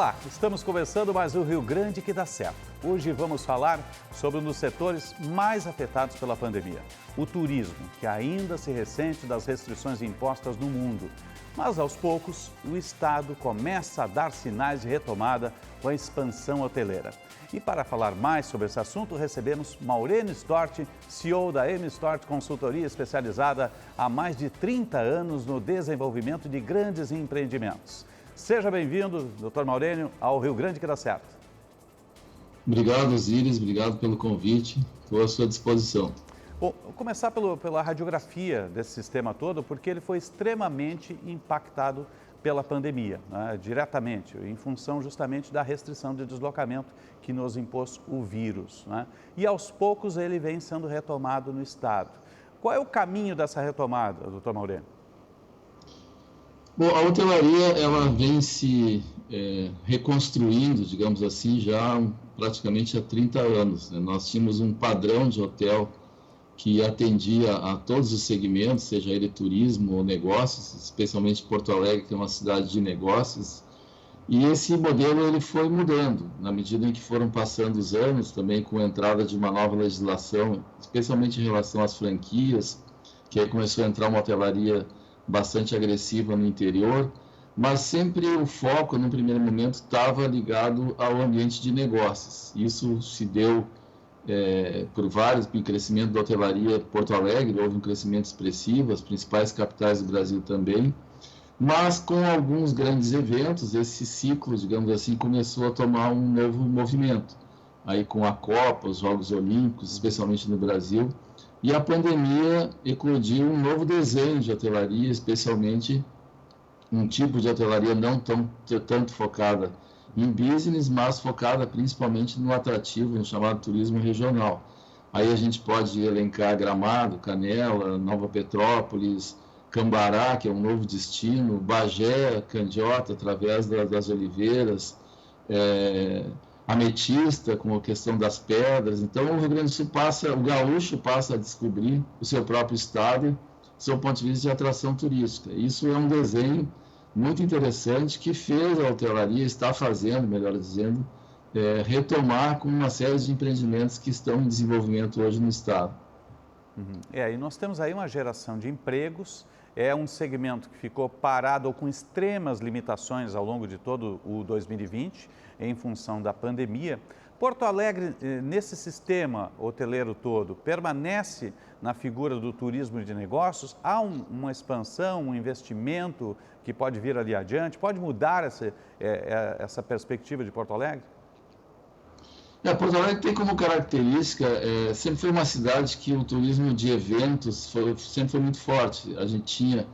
Olá, estamos começando mais o Rio Grande que dá certo. Hoje vamos falar sobre um dos setores mais afetados pela pandemia, o turismo, que ainda se ressente das restrições impostas no mundo. Mas aos poucos, o estado começa a dar sinais de retomada com a expansão hoteleira. E para falar mais sobre esse assunto, recebemos Maurênio Stort, CEO da M-Stort Consultoria, especializada há mais de 30 anos no desenvolvimento de grandes empreendimentos. Seja bem-vindo, Dr. Maurênio, ao Rio Grande que dá certo. Obrigado, Osíris, obrigado pelo convite, estou à sua disposição. Bom, vou começar pela radiografia desse sistema todo, porque ele foi extremamente impactado pela pandemia, né, diretamente, em função justamente da restrição de deslocamento que nos impôs o vírus, né? E aos poucos ele vem sendo retomado no estado. Qual é o caminho dessa retomada, doutor Maurênio? Bom, a hotelaria ela vem se reconstruindo, digamos assim, já praticamente há 30 anos, né? Nós tínhamos um padrão de hotel que atendia a todos os segmentos, seja ele turismo ou negócios, especialmente Porto Alegre, que é uma cidade de negócios. E esse modelo ele foi mudando, na medida em que foram passando os anos, também com a entrada de uma nova legislação, especialmente em relação às franquias, que aí começou a entrar uma hotelaria bastante agressiva no interior, mas sempre o foco, no primeiro momento, estava ligado ao ambiente de negócios. Isso se deu por vários, em crescimento da hotelaria Porto Alegre, houve um crescimento expressivo, as principais capitais do Brasil também, mas com alguns grandes eventos, esse ciclo, digamos assim, começou a tomar um novo movimento. Aí com a Copa, os Jogos Olímpicos, especialmente no Brasil, e a pandemia eclodiu um novo desenho de hotelaria, especialmente um tipo de hotelaria não tanto focada em business, mas focada principalmente no atrativo, no chamado turismo regional. Aí a gente pode elencar Gramado, Canela, Nova Petrópolis, Cambará, que é um novo destino, Bagé, Candiota, através das oliveiras, Ametista, com a questão das pedras. Então, o Rio Grande do Sul o gaúcho passa a descobrir o seu próprio estado, do seu ponto de vista de atração turística. Isso é um desenho muito interessante que fez a hotelaria, está fazendo, melhor dizendo, retomar com uma série de empreendimentos que estão em desenvolvimento hoje no estado. E nós temos aí uma geração de empregos, é um segmento que ficou parado ou com extremas limitações ao longo de todo o 2020, em função da pandemia. Porto Alegre, nesse sistema hoteleiro todo, permanece na figura do turismo de negócios? Há uma expansão, um investimento que pode vir ali adiante? Pode mudar essa perspectiva de Porto Alegre? Porto Alegre tem como característica, sempre foi uma cidade que o turismo de eventos sempre foi muito forte. A gente tinha,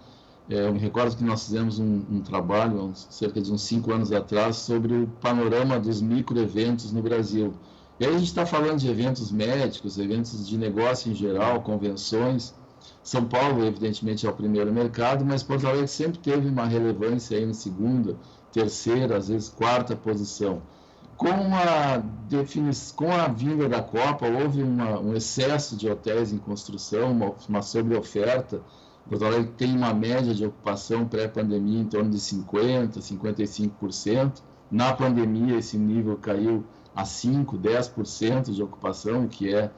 eu me recordo que nós fizemos um trabalho, cerca de uns 5 anos atrás, sobre o panorama dos microeventos no Brasil. E aí a gente está falando de eventos médicos, eventos de negócio em geral, convenções. São Paulo, evidentemente, é o primeiro mercado, mas Porto Alegre sempre teve uma relevância aí em segunda, terceira, às vezes quarta posição. Com a vinda da Copa, houve um excesso de hotéis em construção, uma sobreoferta. Porto Alegre tem uma média de ocupação pré-pandemia em torno de 50%, 55%. Na pandemia, esse nível caiu a 5%, 10% de ocupação, o que é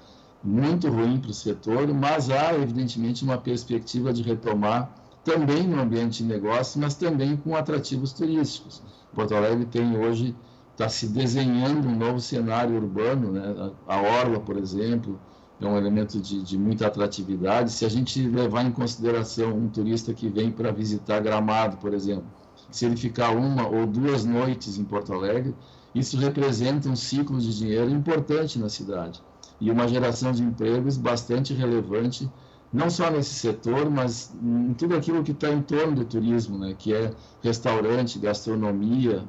muito ruim para o setor, mas há, evidentemente, uma perspectiva de retomar também no ambiente de negócio, mas também com atrativos turísticos. Porto Alegre tem hoje, está se desenhando um novo cenário urbano, né? A Orla, por exemplo, é um elemento de muita atratividade. Se a gente levar em consideração um turista que vem para visitar Gramado, por exemplo, se ele ficar 1 ou 2 noites em Porto Alegre, isso representa um ciclo de dinheiro importante na cidade e uma geração de empregos bastante relevante, não só nesse setor, mas em tudo aquilo que está em torno do turismo, né? Que é restaurante, gastronomia,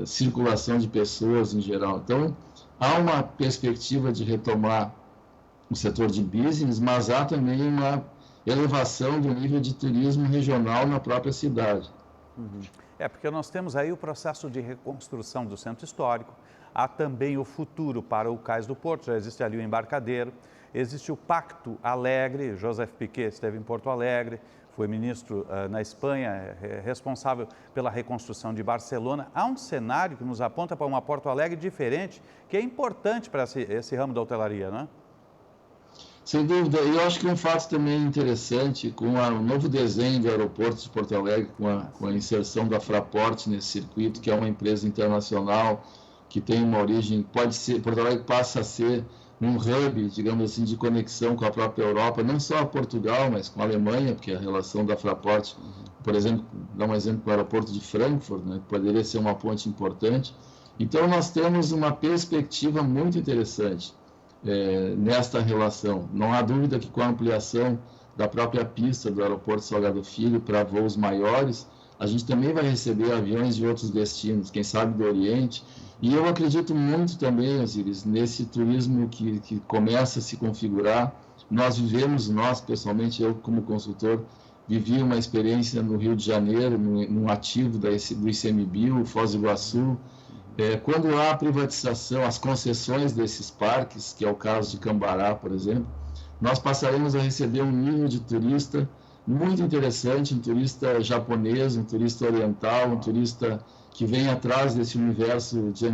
circulação de pessoas em geral. Então, há uma perspectiva de retomar o setor de business, mas há também uma elevação do nível de turismo regional na própria cidade. Porque nós temos aí o processo de reconstrução do centro histórico, há também o futuro para o Cais do Porto, já existe ali o embarcadero, existe o Pacto Alegre, Joseph Piquet esteve em Porto Alegre, foi ministro na Espanha, responsável pela reconstrução de Barcelona. Há um cenário que nos aponta para uma Porto Alegre diferente, que é importante para esse ramo da hotelaria, não é? Sem dúvida, e eu acho que um fato também interessante, com o novo desenho do aeroporto de Porto Alegre, com a inserção da Fraport nesse circuito, que é uma empresa internacional, que tem uma origem, pode ser, Porto Alegre passa a ser um hub, digamos assim, de conexão com a própria Europa, não só a Portugal, mas com a Alemanha, porque a relação da Fraport, por exemplo, dá um exemplo com o aeroporto de Frankfurt, né, que poderia ser uma ponte importante. Então, nós temos uma perspectiva muito interessante nesta relação. Não há dúvida que com a ampliação da própria pista do aeroporto Salgado Filho para voos maiores, a gente também vai receber aviões de outros destinos, quem sabe do Oriente. E eu acredito muito também, Osiris, nesse turismo que começa a se configurar. Nós pessoalmente, eu como consultor, vivi uma experiência no Rio de Janeiro, num ativo do ICMBio, Foz do Iguaçu. Quando há a privatização, as concessões desses parques, que é o caso de Cambará, por exemplo, nós passaremos a receber um nível de turista muito interessante, um turista japonês, um turista oriental, um turista que vem atrás desse universo de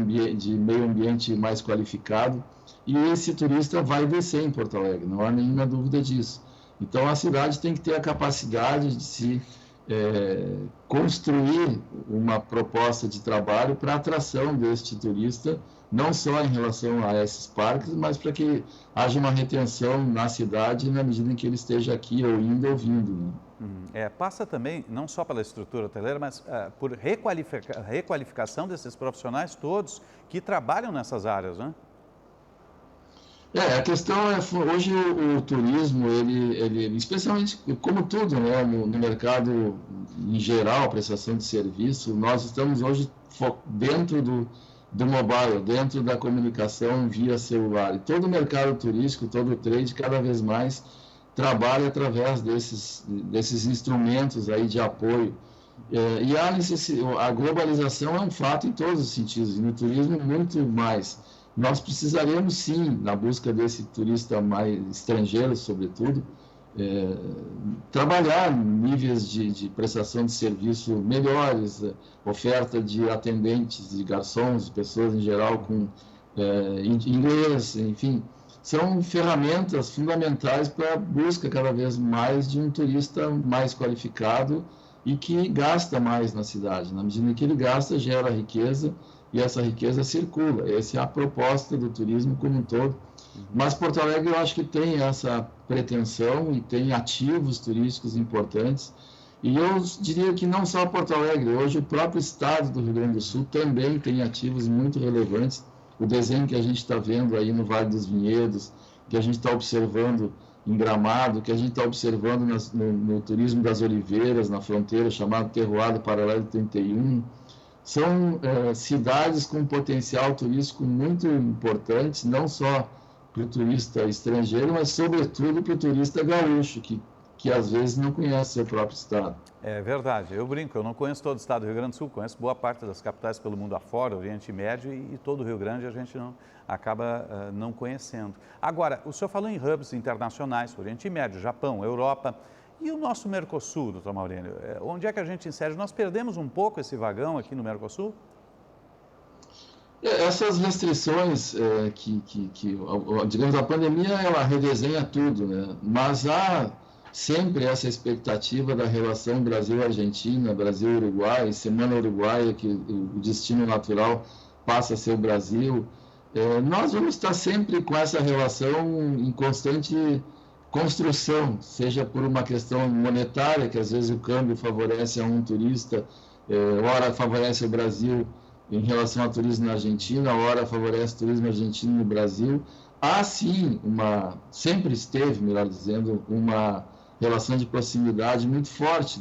meio ambiente mais qualificado, e esse turista vai descer em Porto Alegre, não há nenhuma dúvida disso. Então a cidade tem que ter a capacidade de se construir uma proposta de trabalho para a atração deste turista, não só em relação a esses parques, mas para que haja uma retenção na cidade na medida em que ele esteja aqui ou indo ou vindo. Né? Passa também, não só pela estrutura hoteleira, mas por requalificação desses profissionais todos que trabalham nessas áreas, né? A questão hoje o turismo, ele especialmente, como tudo, né, no mercado em geral, prestação de serviço, nós estamos hoje dentro do mobile, dentro da comunicação via celular. E todo o mercado turístico, todo o trade, cada vez mais trabalha através desses instrumentos aí de apoio. E a globalização é um fato em todos os sentidos, e no turismo muito mais. Nós precisaremos, sim, na busca desse turista mais estrangeiro, sobretudo, trabalhar níveis de prestação de serviço melhores, oferta de atendentes, de garçons, de pessoas em geral com inglês, enfim. São ferramentas fundamentais para a busca cada vez mais de um turista mais qualificado e que gasta mais na cidade. Na medida que ele gasta, gera riqueza, e essa riqueza circula. Essa é a proposta do turismo como um todo. Mas Porto Alegre, eu acho que tem essa pretensão e tem ativos turísticos importantes. E eu diria que não só Porto Alegre, hoje o próprio estado do Rio Grande do Sul também tem ativos muito relevantes. O desenho que a gente está vendo aí no Vale dos Vinhedos, que a gente está observando em Gramado, que a gente está observando no turismo das Oliveiras, na fronteira, chamado Terroado Paralelo 31, são cidades com potencial turístico muito importantes, não só para o turista estrangeiro, mas sobretudo para o turista gaúcho, que às vezes não conhece seu próprio estado. É verdade, eu brinco, eu não conheço todo o estado do Rio Grande do Sul, conheço boa parte das capitais pelo mundo afora, Oriente Médio, e todo o Rio Grande a gente acaba não conhecendo. Agora, o senhor falou em hubs internacionais, Oriente Médio, Japão, Europa. E o nosso Mercosul, doutor Maurênio, onde é que a gente insere? Nós perdemos um pouco esse vagão aqui no Mercosul? Essas restrições, digamos, a pandemia, ela redesenha tudo, né? Mas há sempre essa expectativa da relação Brasil-Argentina, Brasil-Uruguai, Semana Uruguaia, que o destino natural passa a ser o Brasil. Nós vamos estar sempre com essa relação em constante construção, seja por uma questão monetária, que às vezes o câmbio favorece a um turista, ora favorece o Brasil em relação ao turismo na Argentina, ora favorece o turismo argentino no Brasil. Há sim, sempre esteve, melhor dizendo, uma relação de proximidade muito forte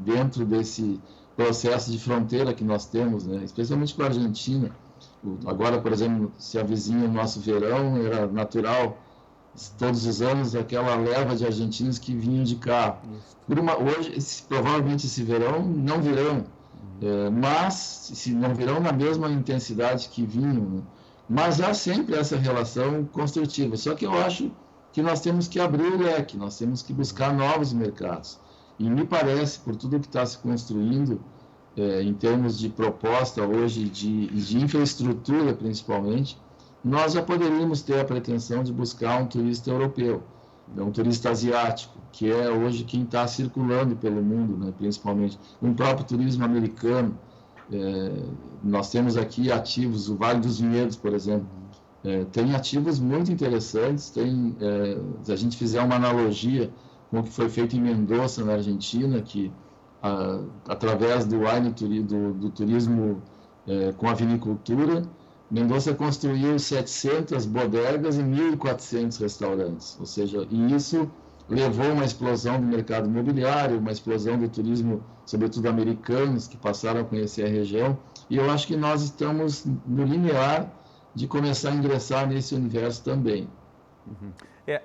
dentro desse processo de fronteira que nós temos, né? Especialmente com a Argentina. Agora, por exemplo, se avizinha o nosso verão, era natural todos os anos aquela leva de argentinos que vinham de carro. Hoje, provavelmente esse verão não virão, mas se não virão na mesma intensidade que vinham, né? Mas há sempre essa relação construtiva. Só que eu acho que nós temos que abrir o leque, nós temos que buscar novos mercados. E me parece, por tudo que está se construindo, em termos de proposta hoje, de infraestrutura principalmente, nós já poderíamos ter a pretensão de buscar um turista europeu, um turista asiático, que é hoje quem está circulando pelo mundo, né, principalmente. Um próprio turismo americano. Nós temos aqui ativos, o Vale dos Vinhedos, por exemplo, tem ativos muito interessantes. Se a gente fizer uma analogia com o que foi feito em Mendoza, na Argentina, que através do turismo com a vinicultura, Mendoza construiu 700 bodegas e 1.400 restaurantes, ou seja, e isso levou uma explosão do mercado imobiliário, uma explosão do turismo, sobretudo americanos, que passaram a conhecer a região, e eu acho que nós estamos no limiar de começar a ingressar nesse universo também. Uhum.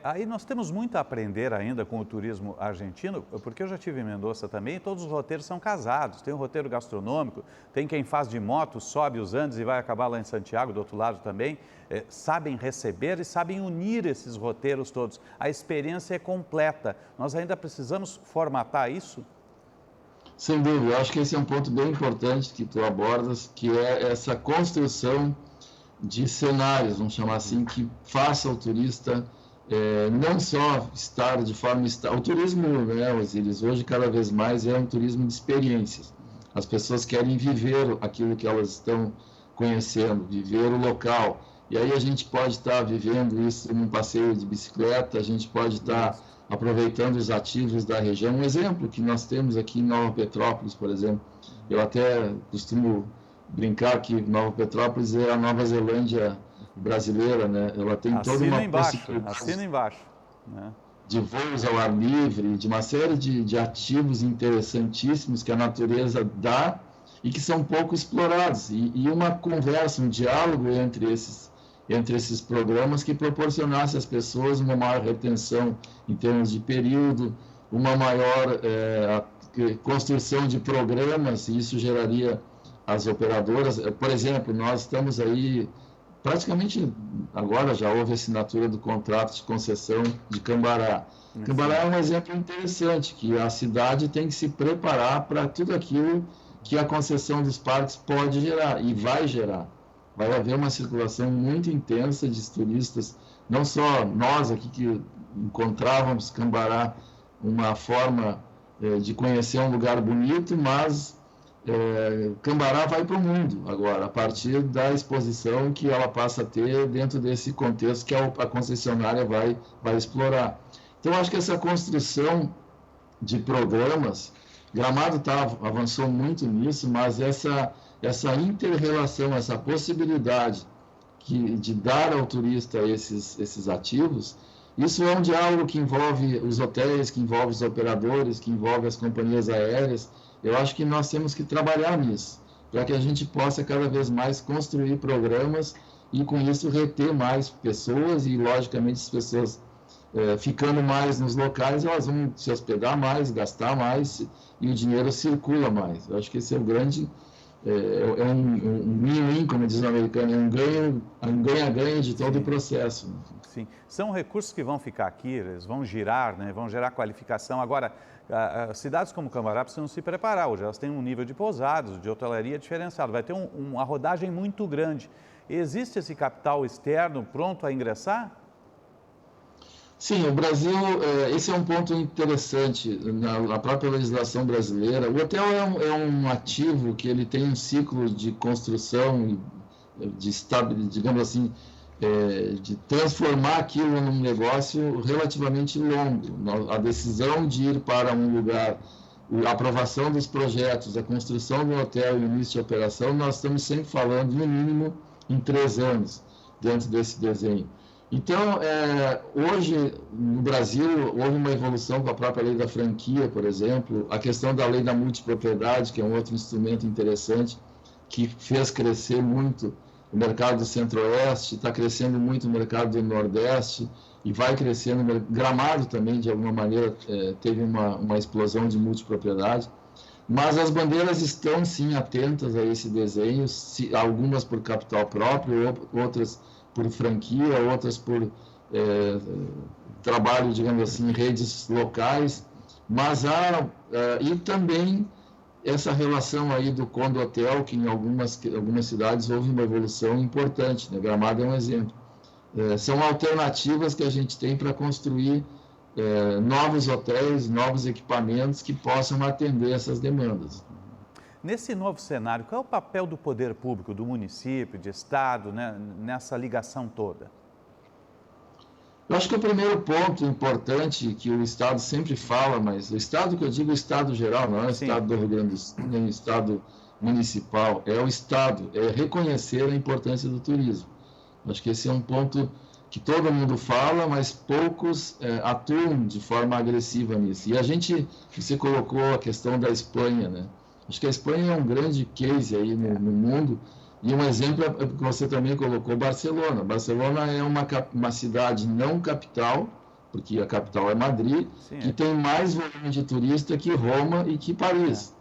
Aí nós temos muito a aprender ainda com o turismo argentino, porque eu já estive em Mendoza também, e todos os roteiros são casados, tem um roteiro gastronômico, tem quem faz de moto, sobe os Andes e vai acabar lá em Santiago, do outro lado também, sabem receber e sabem unir esses roteiros todos, a experiência é completa, nós ainda precisamos formatar isso? Sem dúvida, eu acho que esse é um ponto bem importante que tu abordas, que é essa construção de cenários, vamos chamar assim, que faça o turista não só estar de forma... O turismo, né, Osíris, hoje cada vez mais é um turismo de experiências. As pessoas querem viver aquilo que elas estão conhecendo, viver o local. E aí a gente pode estar vivendo isso num passeio de bicicleta, a gente pode estar aproveitando os ativos da região. Um exemplo que nós temos aqui em Nova Petrópolis, por exemplo, eu até costumo brincar que Nova Petrópolis é a Nova Zelândia brasileira, né? Ela tem toda uma assina embaixo, né? De voos ao ar livre, de uma série de ativos interessantíssimos que a natureza dá e que são pouco explorados. E uma conversa, um diálogo entre esses programas que proporcionasse às pessoas uma maior retenção em termos de período, uma maior construção de programas, e isso geraria as operadoras. Por exemplo, nós estamos aí, praticamente agora já houve assinatura do contrato de concessão de Cambará. Cambará é um exemplo interessante, que a cidade tem que se preparar para tudo aquilo que a concessão dos parques pode gerar, e vai gerar. Vai haver uma circulação muito intensa de turistas, não só nós aqui que encontrávamos Cambará uma forma de conhecer um lugar bonito, mas Cambará vai para o mundo agora, a partir da exposição que ela passa a ter dentro desse contexto que a concessionária vai explorar. Então, acho que essa construção de programas, Gramado avançou muito nisso, mas essa inter-relação, essa possibilidade de dar ao turista esses ativos, isso é um diálogo que envolve os hotéis, que envolve os operadores, que envolve as companhias aéreas. Eu acho que nós temos que trabalhar nisso, para que a gente possa cada vez mais construir programas e, com isso, reter mais pessoas e, logicamente, as pessoas ficando mais nos locais, elas vão se hospedar mais, gastar mais e o dinheiro circula mais. Eu acho que esse é o grande... é um win-win, como diz o americano, é um ganha-ganha de todo o processo. Sim, são recursos que vão ficar aqui, eles vão girar, né? Vão gerar qualificação. Agora, cidades como Cambará precisam se preparar, hoje elas têm um nível de pousadas, de hotelaria diferenciado, vai ter uma rodagem muito grande. Existe esse capital externo pronto a ingressar? Sim, o Brasil, esse é um ponto interessante na própria legislação brasileira. O hotel é um ativo que ele tem um ciclo de construção, digamos assim, de transformar aquilo num negócio relativamente longo. A decisão de ir para um lugar, a aprovação dos projetos, a construção do hotel e o início de operação, nós estamos sempre falando, no mínimo, em 3 anos, dentro desse desenho. Então, hoje, no Brasil, houve uma evolução com a própria lei da franquia, por exemplo, a questão da lei da multipropriedade, que é um outro instrumento interessante, que fez crescer muito o mercado do Centro-Oeste, está crescendo muito o mercado do Nordeste, e vai crescendo, Gramado também, de alguma maneira, teve uma explosão de multipropriedade. Mas as bandeiras estão, sim, atentas a esse desenho, algumas por capital próprio, outras por franquia, outras por trabalho, digamos assim, em redes locais, Mas e também essa relação aí do condo-hotel, que em algumas cidades houve uma evolução importante, né? Gramado é um exemplo. São alternativas que a gente tem para construir novos hotéis, novos equipamentos que possam atender essas demandas. Nesse novo cenário, qual é o papel do poder público, do município, de estado, né, nessa ligação toda? Eu acho que o primeiro ponto importante que o Estado sempre fala, mas o Estado que eu digo, o Estado geral, não é o Estado do Rio Grande do Sul, nem o Estado municipal, é o Estado, é reconhecer a importância do turismo. Acho que esse é um ponto que todo mundo fala, mas poucos atuam de forma agressiva nisso. E você colocou a questão da Espanha, né? Acho que a Espanha é um grande case aí no mundo, e um exemplo é que você também colocou, Barcelona. Barcelona é uma cidade não capital, porque a capital é Madrid, que tem mais volume de turista que Roma e que Paris.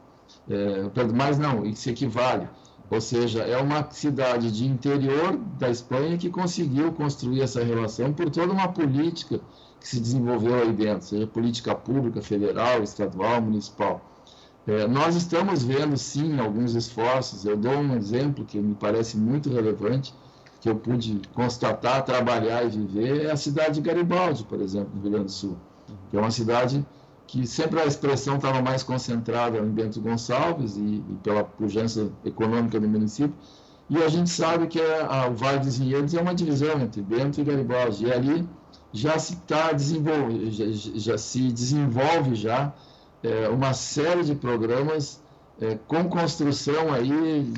Mas não, isso equivale. Ou seja, é uma cidade de interior da Espanha que conseguiu construir essa relação por toda uma política que se desenvolveu aí dentro, seja política pública, federal, estadual, municipal. Nós estamos vendo, sim, alguns esforços. Eu dou um exemplo que me parece muito relevante, que eu pude constatar, trabalhar e viver, é a cidade de Garibaldi, por exemplo, no Rio Grande do Sul, que é uma cidade que sempre a expressão estava mais concentrada em Bento Gonçalves e pela pujança econômica do município, e a gente sabe que o Vale dos Vinhedos é uma divisão entre Bento e Garibaldi, e ali já se desenvolve uma série de programas com construção aí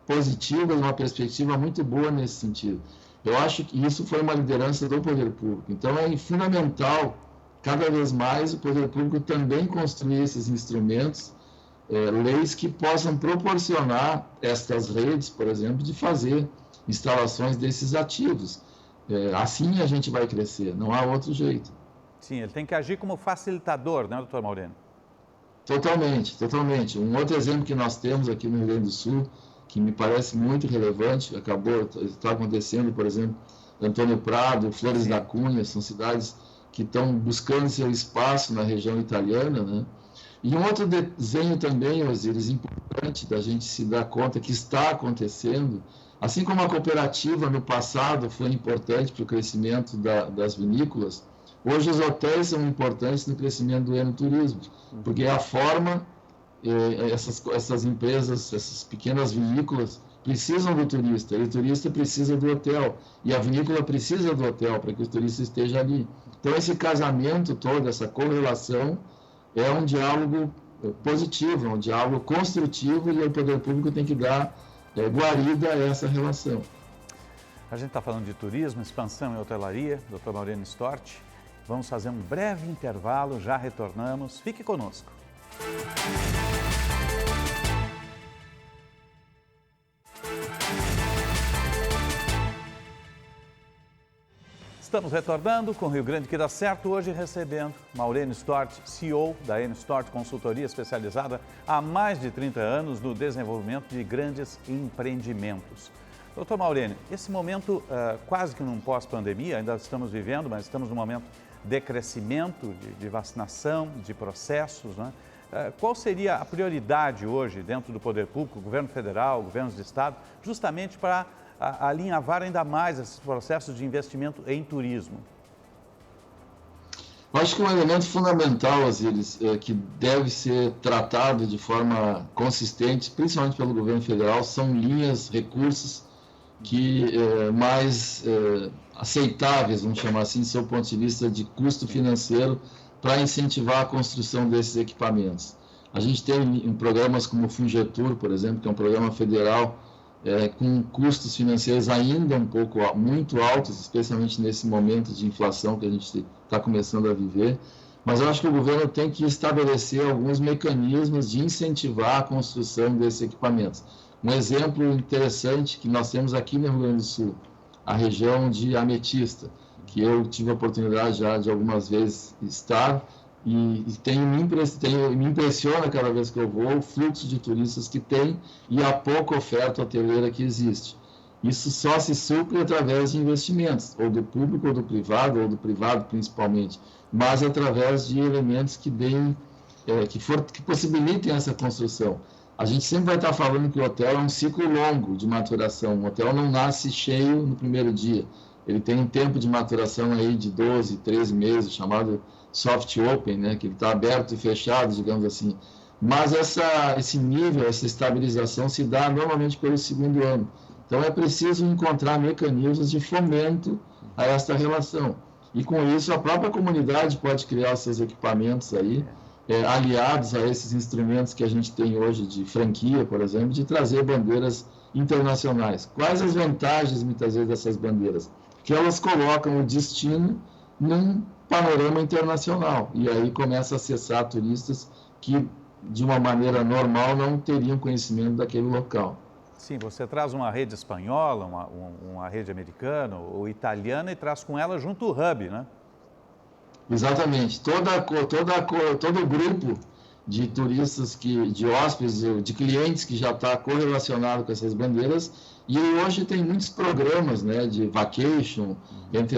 positiva, uma perspectiva muito boa nesse sentido. Eu acho que isso foi uma liderança do poder público. Então é fundamental, cada vez mais, o poder público também construir esses instrumentos, leis que possam proporcionar estas redes, por exemplo, de fazer instalações desses ativos. Assim a gente vai crescer, não há outro jeito. Sim, ele tem que agir como facilitador, né, doutor Maurênio? Totalmente, totalmente. Um outro exemplo que nós temos aqui no Rio Grande do Sul, que me parece muito relevante, está acontecendo, por exemplo, Antônio Prado, Flores da Cunha, são cidades que estão buscando seu espaço na região italiana, né? E um outro desenho também, Osíris, importante da gente se dar conta que está acontecendo, assim como a cooperativa no passado foi importante para o crescimento das vinícolas, hoje os hotéis são importantes no crescimento do enoturismo, porque é a forma, essas empresas, essas pequenas vinícolas precisam do turista, e o turista precisa do hotel, e a vinícola precisa do hotel para que o turista esteja ali. Então esse casamento todo, essa correlação, é um diálogo positivo, é um diálogo construtivo, e o poder público tem que dar guarida a essa relação. A gente está falando de turismo, expansão e hotelaria, Dr. Maurênio Stort. Vamos fazer um breve intervalo, já retornamos. Fique conosco. Estamos retornando com o Rio Grande que dá certo, hoje recebendo Maurênio Stort, CEO da N-Stort Consultoria, especializada há mais de 30 anos no desenvolvimento de grandes empreendimentos. Doutor Maurênio, esse momento quase que num pós-pandemia, ainda estamos vivendo, mas estamos num momento de crescimento, de vacinação, de processos, né? Qual seria a prioridade hoje dentro do poder público, governo federal, governos de estado, justamente para alinhavar ainda mais esses processos de investimento em turismo? Eu acho que um elemento fundamental, Osíris, que deve ser tratado de forma consistente, principalmente pelo governo federal, são linhas, recursos que mais aceitáveis, vamos chamar assim, do seu ponto de vista de custo financeiro, para incentivar a construção desses equipamentos. A gente tem programas como o Fungetur, por exemplo, que é um programa federal com custos financeiros ainda muito altos, especialmente nesse momento de inflação que a gente está começando a viver. Mas eu acho que o governo tem que estabelecer alguns mecanismos de incentivar a construção desses equipamentos. Um exemplo interessante que nós temos aqui no Rio Grande do Sul, a região de Ametista, que eu tive a oportunidade já de algumas vezes estar, e me impressiona cada vez que eu vou o fluxo de turistas que tem e a pouca oferta hoteleira que existe. Isso só se supre através de investimentos, ou do público, ou do privado principalmente, mas através de elementos que deem, que possibilitem essa construção. A gente sempre vai estar falando que o hotel é um ciclo longo de maturação. O hotel não nasce cheio no primeiro dia. Ele tem um tempo de maturação aí de 12, 13 meses, chamado soft open, né? Que ele está aberto e fechado, digamos assim. Mas esse nível, essa estabilização se dá normalmente pelo segundo ano. Então é preciso encontrar mecanismos de fomento a esta relação. E com isso a própria comunidade pode criar seus equipamentos aí, aliados a esses instrumentos que a gente tem hoje de franquia, por exemplo, de trazer bandeiras internacionais. Quais as vantagens, muitas vezes, dessas bandeiras? Que elas colocam o destino num panorama internacional, e aí começa a acessar turistas que, de uma maneira normal, não teriam conhecimento daquele local. Sim, você traz uma rede espanhola, uma rede americana ou italiana e traz com ela junto o hub, né? Exatamente. Todo grupo de turistas, de hóspedes, de clientes que já está correlacionado com essas bandeiras, e hoje tem muitos programas, né, de vacation dentro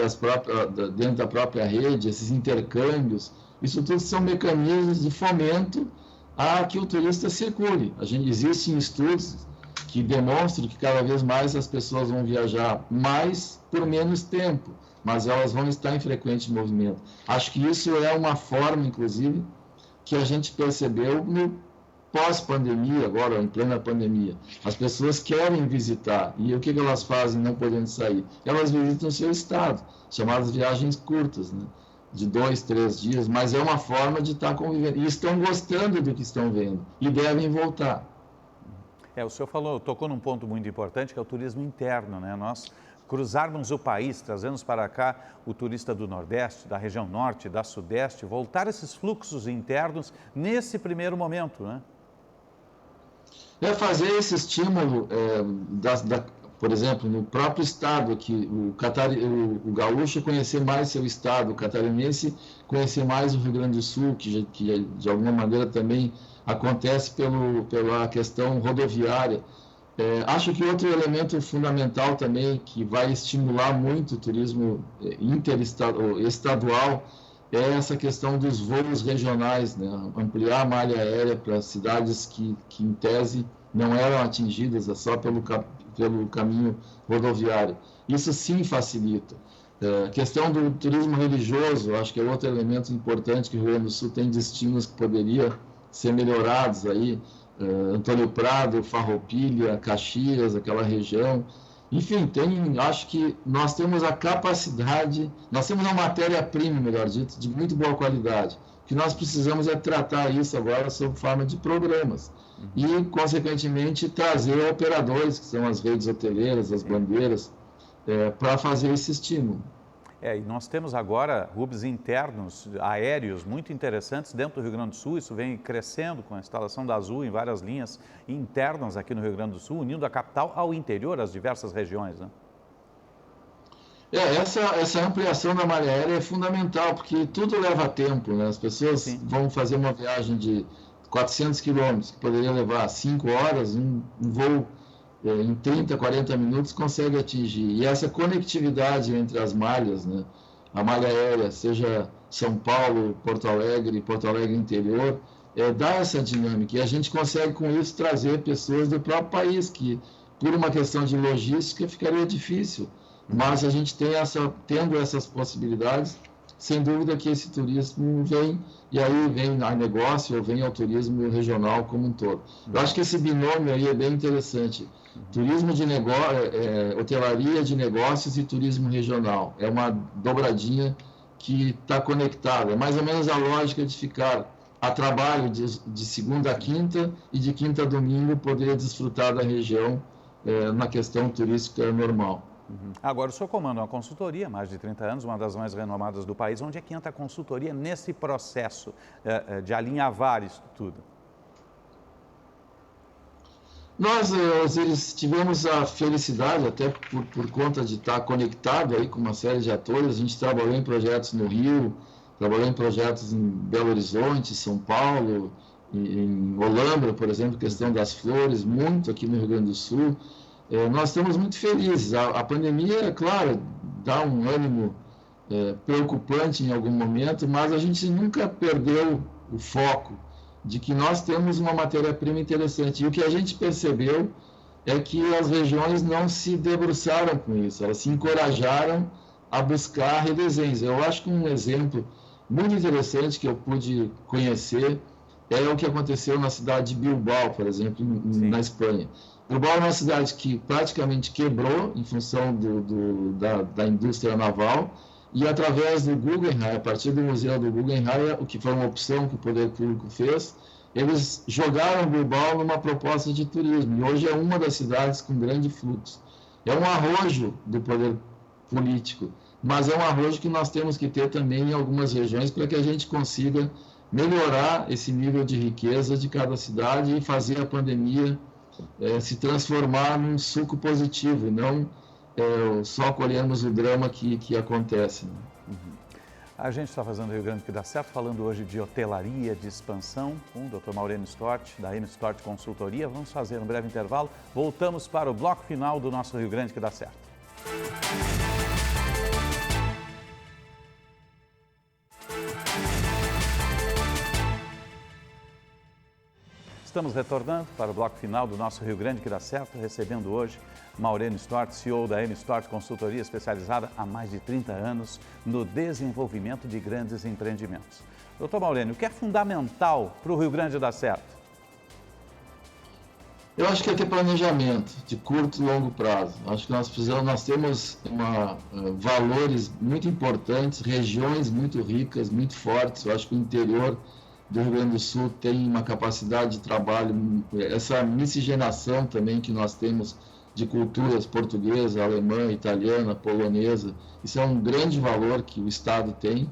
da própria rede, esses intercâmbios. Isso tudo são mecanismos de fomento a que o turista circule. Existem estudos que demonstram que cada vez mais as pessoas vão viajar mais por menos tempo, mas elas vão estar em frequente movimento. Acho que isso é uma forma, inclusive, que a gente percebeu no pós-pandemia, agora em plena pandemia. As pessoas querem visitar, e o que elas fazem não podendo sair? Elas visitam o seu estado, chamadas viagens curtas, né? De 2, 3 dias, mas é uma forma de estar convivendo. E estão gostando do que estão vendo, e devem voltar. O senhor tocou num ponto muito importante, que é o turismo interno, né? Nós cruzarmos o país, trazemos para cá o turista do Nordeste, da região Norte, da Sudeste, voltar esses fluxos internos nesse primeiro momento, né? Fazer esse estímulo, por exemplo, no próprio estado aqui, o gaúcho conhecer mais seu estado, o catarinense conhecer mais o Rio Grande do Sul, que de alguma maneira também acontece pela questão rodoviária. Acho que outro elemento fundamental também, que vai estimular muito o turismo estadual, é essa questão dos voos regionais, né? Ampliar a malha aérea para cidades que em tese não eram atingidas só pelo caminho rodoviário. Isso sim facilita. A questão do turismo religioso, acho que é outro elemento importante, que o Rio Grande do Sul tem destinos que poderiam ser melhorados aí, Antônio Prado, Farroupilha, Caxias, aquela região. Enfim, acho que nós temos a capacidade, nós temos uma matéria-prima, melhor dito, de muito boa qualidade. O que nós precisamos é tratar isso agora sob forma de programas e, consequentemente, trazer operadores, que são as redes hoteleiras, as bandeiras, para fazer esse estímulo. E nós temos agora hubs internos, aéreos, muito interessantes dentro do Rio Grande do Sul. Isso vem crescendo com a instalação da Azul em várias linhas internas aqui no Rio Grande do Sul, unindo a capital ao interior, as diversas regiões, né? Essa ampliação da malha aérea é fundamental, porque tudo leva tempo, né? As pessoas vão fazer uma viagem de 400 quilômetros, que poderia levar 5 horas, um voo em 30, 40 minutos consegue atingir. E essa conectividade entre as malhas, né? A malha aérea, seja São Paulo, Porto Alegre interior, dá essa dinâmica. E a gente consegue, com isso, trazer pessoas do próprio país, que, por uma questão de logística, ficaria difícil. Mas a gente tendo essas possibilidades, sem dúvida que esse turismo vem, e aí vem a negócio ou vem ao turismo regional como um todo. Eu acho que esse binômio aí é bem interessante. Turismo de hotelaria de negócios e turismo regional. É uma dobradinha que está conectada. É mais ou menos a lógica de ficar a trabalho de segunda a quinta e de quinta a domingo poder desfrutar da região na questão turística normal. Agora, o senhor comanda uma consultoria, mais de 30 anos, uma das mais renomadas do país. Onde é que entra a consultoria nesse processo de alinhavar isso tudo? Nós, Osiris, tivemos a felicidade, até por conta de estar conectado aí com uma série de atores. A gente trabalhou em projetos no Rio, trabalhou em projetos em Belo Horizonte, São Paulo, em Olambra, por exemplo, questão das flores, muito aqui no Rio Grande do Sul. nós estamos muito felizes. A pandemia, claro, dá um ânimo preocupante em algum momento, mas a gente nunca perdeu o foco de que nós temos uma matéria-prima interessante. E o que a gente percebeu é que as regiões não se debruçaram com isso, elas se encorajaram a buscar redesenhos. Eu acho que um exemplo muito interessante que eu pude conhecer é o que aconteceu na cidade de Bilbao, por exemplo, na Espanha. Bilbao é uma cidade que praticamente quebrou em função da indústria naval, e através do Guggenheim, a partir do Museu do Guggenheim, o que foi uma opção que o poder público fez, eles jogaram Bilbao numa proposta de turismo, e hoje é uma das cidades com grande fluxo. É um arrojo do poder político, mas é um arrojo que nós temos que ter também em algumas regiões para que a gente consiga melhorar esse nível de riqueza de cada cidade e fazer a pandemia se transformar num suco positivo, e não só colhemos o drama que acontece. Né? A gente está fazendo Rio Grande que dá certo, falando hoje de hotelaria, de expansão, com o Dr. Maurênio Stort, da M-Stort Consultoria. Vamos fazer um breve intervalo. Voltamos para o bloco final do nosso Rio Grande que dá certo. Estamos retornando para o bloco final do nosso Rio Grande que dá certo, recebendo hoje Maurênio Stort, CEO da M-Stort Consultoria, especializada há mais de 30 anos no desenvolvimento de grandes empreendimentos. Doutor Maurênio, o que é fundamental para o Rio Grande dar certo? Eu acho que é ter planejamento de curto e longo prazo. Acho que nós temos valores muito importantes, regiões muito ricas, muito fortes. Eu acho que o interior do Rio Grande do Sul tem uma capacidade de trabalho, essa miscigenação também que nós temos de culturas portuguesa, alemã, italiana, polonesa. Isso é um grande valor que o Estado tem,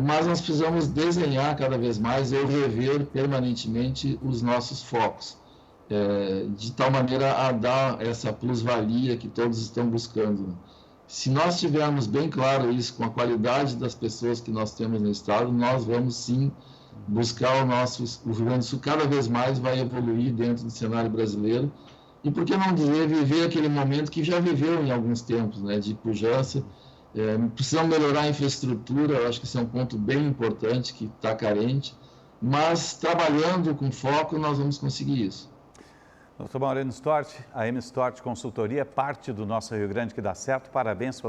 mas nós precisamos desenhar cada vez mais ou rever permanentemente os nossos focos, de tal maneira a dar essa plusvalia que todos estão buscando. Se nós tivermos bem claro isso com a qualidade das pessoas que nós temos no Estado, nós vamos sim buscar o Rio Grande do Sul cada vez mais vai evoluir dentro do cenário brasileiro. E por que não dizer, viver aquele momento que já viveu em alguns tempos, né, de pujança. Precisamos melhorar a infraestrutura, eu acho que esse é um ponto bem importante, que está carente, mas trabalhando com foco nós vamos conseguir isso. Dr. Maurênio Stort, a M-Stort Consultoria é parte do nosso Rio Grande que dá certo. Parabéns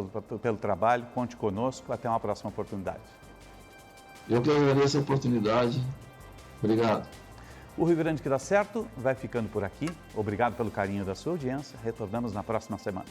pelo trabalho, conte conosco, até uma próxima oportunidade. Eu que agradeço a oportunidade. Obrigado. O Rio Grande que dá certo vai ficando por aqui. Obrigado pelo carinho da sua audiência. Retornamos na próxima semana.